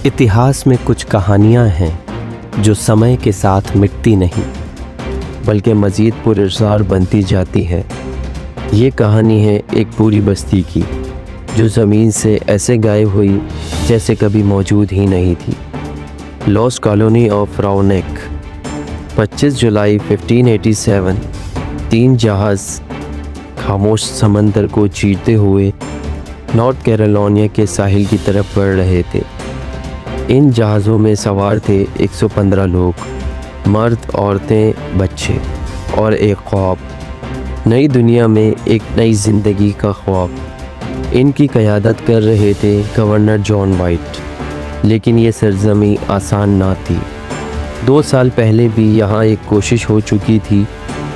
इतिहास में कुछ कहानियाँ हैं जो समय के साथ मिटती नहीं बल्कि मज़ीद पुरअसरार बनती जाती हैं। ये कहानी है एक पूरी बस्ती की जो ज़मीन से ऐसे गायब हुई जैसे कभी मौजूद ही नहीं थी। Lost colony of Roanoke. 25 जुलाई 1587 3 जहाज़ खामोश समंदर को चीरते हुए नॉर्थ कैरोलिना के साहिल की तरफ बढ़ रहे थे। इन जहाज़ों में सवार थे 115 लोग, मर्द, औरतें, बच्चे और एक ख्वाब। नई दुनिया में एक नई ज़िंदगी का ख्वाब। इनकी क़यादत कर रहे थे गवर्नर जॉन वाइट। लेकिन ये सरज़मी आसान ना थी। 2 साल पहले भी यहाँ एक कोशिश हो चुकी थी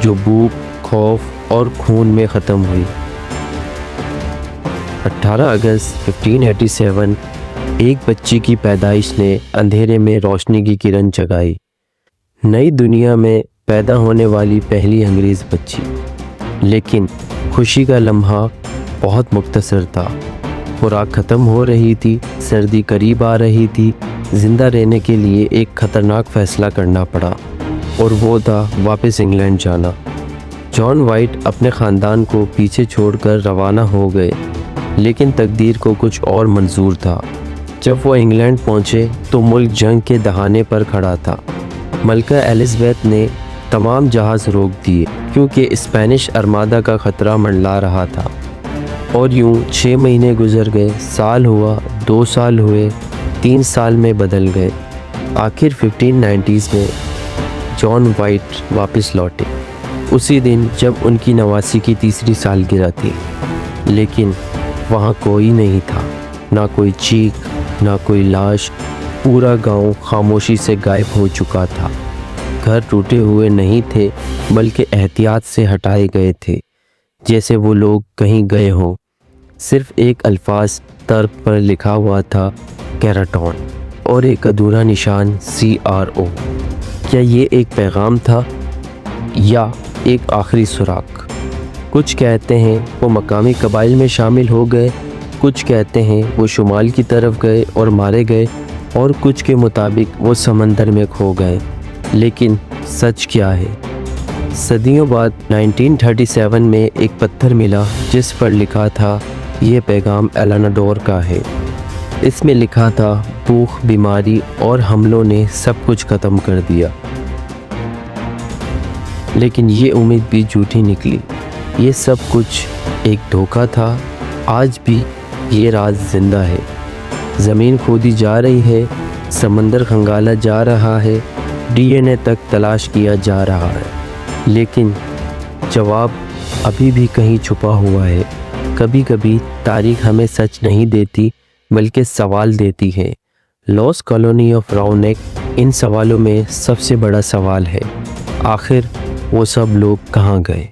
जो भूख, खौफ और खून में ख़त्म हुई। 18 अगस्त 1587 एक बच्ची की पैदाइश ने अंधेरे में रोशनी की किरण जगाई। नई दुनिया में पैदा होने वाली पहली अंग्रेज़ बच्ची। लेकिन खुशी का लम्हा बहुत मुख्तसर था। खुराक ख़त्म हो रही थी, सर्दी करीब आ रही थी। ज़िंदा रहने के लिए एक ख़तरनाक फ़ैसला करना पड़ा और वो था वापस इंग्लैंड जाना। जॉन वाइट अपने ख़ानदान को पीछे छोड़कर रवाना हो गए, लेकिन तकदीर को कुछ और मंजूर था। जब वो इंग्लैंड पहुँचे तो मुल्क जंग के दहाने पर खड़ा था। मलका एलिज़ाबेथ ने तमाम जहाज़ रोक दिए क्योंकि स्पेनिश आर्मादा का ख़तरा मंडला रहा था। और यूँ 6 महीने गुजर गए, साल हुआ, 2 साल हुए, 3 साल में बदल गए। आखिर 1590s में जॉन वाइट वापस लौटे, उसी दिन जब उनकी 89 की तीसरी सालगिरह थी। लेकिन वहाँ कोई नहीं था, ना कोई चीख, ना कोई लाश। पूरा गांव खामोशी से गायब हो चुका था। घर टूटे हुए नहीं थे बल्कि एहतियात से हटाए गए थे, जैसे वो लोग कहीं गए हों। सिर्फ एक अल्फाज तर्क पर लिखा हुआ था, कैराटॉन, और एक अधूरा निशान CRO। क्या ये एक पैगाम था या एक आखिरी सुराग? कुछ कहते हैं वो मकामी कबाइल में शामिल हो गए, कुछ कहते हैं वो शुमाल की तरफ गए और मारे गए, और कुछ के मुताबिक वो समंदर में खो गए। लेकिन सच क्या है? सदियों बाद 1937 में एक पत्थर मिला जिस पर लिखा था, ये पैगाम एलेनाडोर का है। इसमें लिखा था, भूख, बीमारी और हमलों ने सब कुछ ख़त्म कर दिया। लेकिन ये उम्मीद भी झूठी निकली। ये सब कुछ एक धोखा था। आज भी ये राज ज़िंदा है। ज़मीन खोदी जा रही है, समंदर खंगाला जा रहा है, DNA तक तलाश किया जा रहा है, लेकिन जवाब अभी भी कहीं छुपा हुआ है। कभी कभी तारीख़ हमें सच नहीं देती बल्कि सवाल देती है। लॉस्ट कॉलोनी ऑफ राउनेक इन सवालों में सबसे बड़ा सवाल है। आखिर वो सब लोग कहाँ गए?